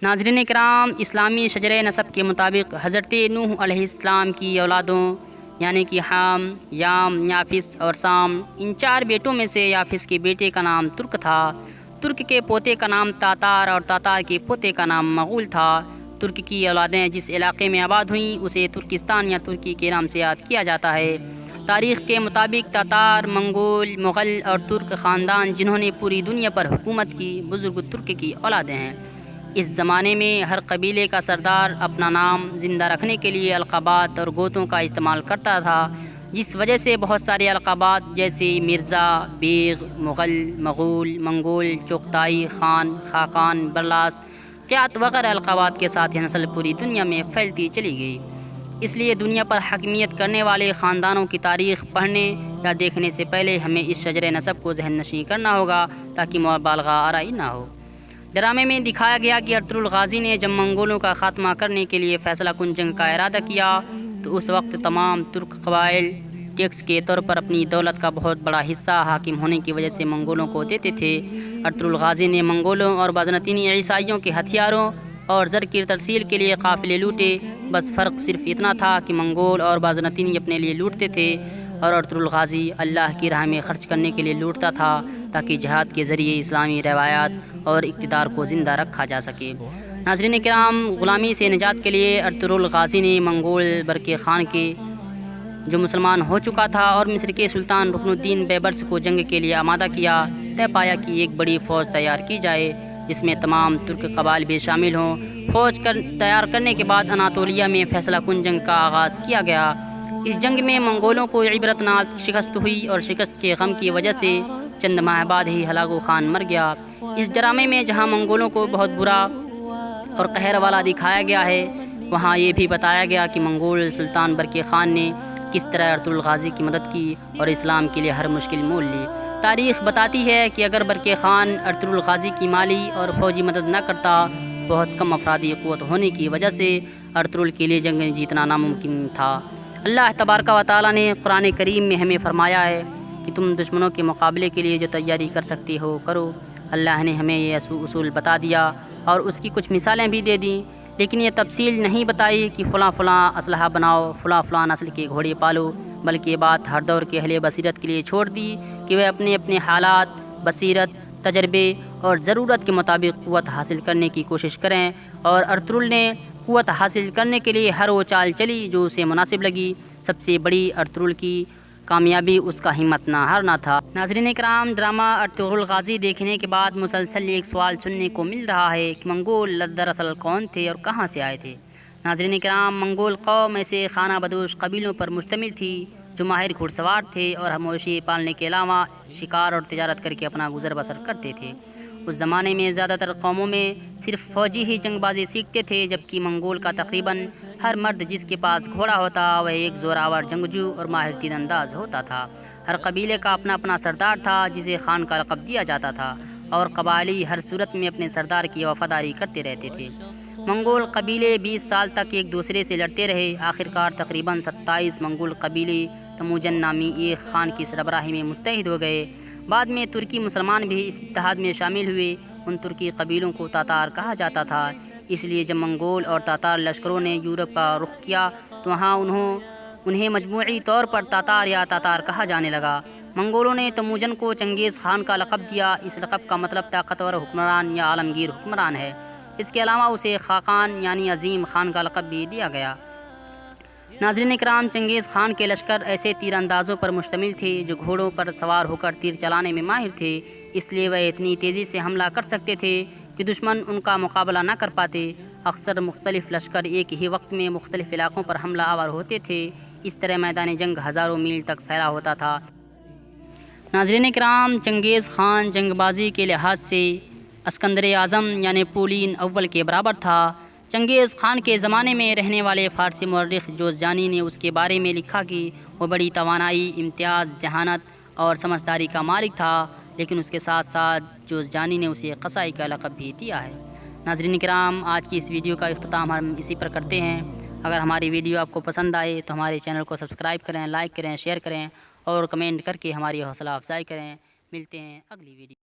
ناظرین کرام، اسلامی شجر نسب کے مطابق حضرت نوح علیہ السلام کی اولادوں یعنی کہ حام، یام، یافس اور سام، ان 4 بیٹوں میں سے یافس کے بیٹے کا نام ترک تھا، ترک کے پوتے کا نام تاتار اور تاتار کے پوتے کا نام مغول تھا۔ ترک کی اولادیں جس علاقے میں آباد ہوئیں اسے ترکستان یا ترکی کے نام سے یاد کیا جاتا ہے۔ تاریخ کے مطابق تاتار، منگول، مغل اور ترک خاندان جنہوں نے پوری دنیا پر حکومت کی، بزرگ ترک کی اولادیں ہیں۔ اس زمانے میں ہر قبیلے کا سردار اپنا نام زندہ رکھنے کے لیے القابات اور گوتوں کا استعمال کرتا تھا، جس وجہ سے بہت سارے القابات جیسے مرزا، بیغ، مغل، مغول، منگول، چغتائی، خان، خاقان، برلاس، قیات وغیرہ القابات کے ساتھ یہ نسل پوری دنیا میں پھیلتی چلی گئی۔ اس لیے دنیا پر حاکمیت کرنے والے خاندانوں کی تاریخ پڑھنے یا دیکھنے سے پہلے ہمیں اس شجر نسب کو ذہن نشین کرنا ہوگا تاکہ مبالغہ آرائی نہ ہو۔ ڈرامے میں دکھایا گیا کہ ارطغرل غازی نے جب منگولوں کا خاتمہ کرنے کے لیے فیصلہ کن جنگ کا ارادہ کیا تو اس وقت تمام ترک قبائل ٹیکس کے طور پر اپنی دولت کا بہت بڑا حصہ حاکم ہونے کی وجہ سے منگولوں کو دیتے تھے۔ ارطغرل غازی نے منگولوں اور بازنطینی عیسائیوں کے ہتھیاروں اور زر کی ترسیل کے لیے قافلے لوٹے، بس فرق صرف اتنا تھا کہ منگول اور بازنطینی اپنے لیے لوٹتے تھے اور ارطغرل غازی اللہ کی راہ میں خرچ کرنے کے لیے لوٹتا تھا تاکہ جہاد کے ذریعے اسلامی روایات اور اقتدار کو زندہ رکھا جا سکے۔ ناظرین کرام، غلامی سے نجات کے لیے ارطغرل غازی نے منگول برقی خان کے جو مسلمان ہو چکا تھا اور مصر کے سلطان رکن الدین بیبرس کو جنگ کے لیے آمادہ کیا، طے پایا کہ ایک بڑی فوج تیار کی جائے جس میں تمام ترک قبائل بھی شامل ہوں۔ فوج تیار کرنے کے بعد اناطولیہ میں فیصلہ کن جنگ کا آغاز کیا گیا۔ اس جنگ میں منگولوں کو عبرتناک شکست ہوئی اور شکست کے غم کی وجہ سے چند ماہ بعد ہی ہلاکو خان مر گیا۔ اس ڈرامے میں جہاں منگولوں کو بہت برا اور قہر والا دکھایا گیا ہے، وہاں یہ بھی بتایا گیا کہ منگول سلطان برقی خان نے کس طرح ارطغرل غازی کی مدد کی اور اسلام کے لیے ہر مشکل مول لی۔ تاریخ بتاتی ہے کہ اگر برقی خان ارطغرل غازی کی مالی اور فوجی مدد نہ کرتا، بہت کم افرادی قوت ہونے کی وجہ سے ارطغرل کے لیے جنگ جیتنا ناممکن تھا۔ اللہ تبارک و تعالیٰ نے قرآن کریم میں ہمیں فرمایا ہے کہ تم دشمنوں کے مقابلے کے لیے جو تیاری کر سکتے ہو کرو۔ اللہ نے ہمیں یہ اصول بتا دیا اور اس کی کچھ مثالیں بھی دے دیں، لیکن یہ تفصیل نہیں بتائی کہ فلاں فلاں اسلحہ بناؤ، فلاں فلاں نسل کے گھوڑے پالو، بلکہ یہ بات ہر دور کے اہل بصیرت کے لیے چھوڑ دی کہ وہ اپنے اپنے حالات، بصیرت، تجربے اور ضرورت کے مطابق قوت حاصل کرنے کی کوشش کریں، اور ارطغرل نے قوت حاصل کرنے کے لیے ہر وہ چال چلی جو اسے مناسب لگی۔ سب سے بڑی ارطغرل کی کامیابی اس کا ہمت نہ ہارنا تھا۔ ناظرین کرام، ڈرامہ ارطغرل غازی دیکھنے کے بعد مسلسل ایک سوال سننے کو مل رہا ہے کہ منگول دراصل کون تھے اور کہاں سے آئے تھے۔ ناظرین کرام، منگول قوم ایسے خانہ بدوش قبیلوں پر مشتمل تھی جو ماہر گھڑ سوار تھے اور مویشی پالنے کے علاوہ شکار اور تجارت کر کے اپنا گزر بسر کرتے تھے۔ اس زمانے میں زیادہ تر قوموں میں صرف فوجی ہی جنگ بازی سیکھتے تھے، جبکہ منگول کا تقریباً ہر مرد جس کے پاس گھوڑا ہوتا وہ ایک زوراور جنگجو اور ماہر تیر انداز ہوتا تھا۔ ہر قبیلے کا اپنا اپنا سردار تھا جسے خان کا لقب دیا جاتا تھا، اور قبائلی ہر صورت میں اپنے سردار کی وفاداری کرتے رہتے تھے۔ منگول قبیلے 20 سال تک ایک دوسرے سے لڑتے رہے۔ آخرکار تقریباً 27 منگول قبیلے تموجن نامی ایک خان کی سربراہی میں متحد ہو گئے۔ بعد میں ترکی مسلمان بھی اس اتحاد میں شامل ہوئے۔ ان ترکی قبیلوں کو تاتار کہا جاتا تھا، اس لیے جب منگول اور تاتار لشکروں نے یورپ کا رخ کیا تو وہاں انہیں مجموعی طور پر تاتار یا تاتار کہا جانے لگا۔ منگولوں نے تموجن کو چنگیز خان کا لقب دیا۔ اس لقب کا مطلب طاقتور حکمران یا عالمگیر حکمران ہے۔ اس کے علاوہ اسے خاقان یعنی عظیم خان کا لقب بھی دیا گیا۔ ناظرین کرام، چنگیز خان کے لشکر ایسے تیر اندازوں پر مشتمل تھے جو گھوڑوں پر سوار ہو کر تیر چلانے میں ماہر تھے، اس لیے وہ اتنی تیزی سے حملہ کر سکتے تھے کہ دشمن ان کا مقابلہ نہ کر پاتے۔ اکثر مختلف لشکر ایک ہی وقت میں مختلف علاقوں پر حملہ آور ہوتے تھے، اس طرح میدان جنگ ہزاروں میل تک پھیلا ہوتا تھا۔ ناظرین کرام، چنگیز خان جنگ بازی کے لحاظ سے اسکندر اعظم یعنی پولین اول کے برابر تھا۔ چنگیز خان کے زمانے میں رہنے والے فارسی مورخ جوزجانی نے اس کے بارے میں لکھا کہ وہ بڑی توانائی، امتیاز، ذہانت اور سمجھداری کا مالک تھا، لیکن اس کے ساتھ ساتھ جوزجانی نے اسے قصائی کا لقب بھی دیا ہے۔ ناظرین کرام، آج کی اس ویڈیو کا اختتام ہم اسی پر کرتے ہیں۔ اگر ہماری ویڈیو آپ کو پسند آئے تو ہمارے چینل کو سبسکرائب کریں، لائک کریں، شیئر کریں اور کمنٹ کر کے ہماری حوصلہ افزائی کریں۔ ملتے ہیں اگلی ویڈیو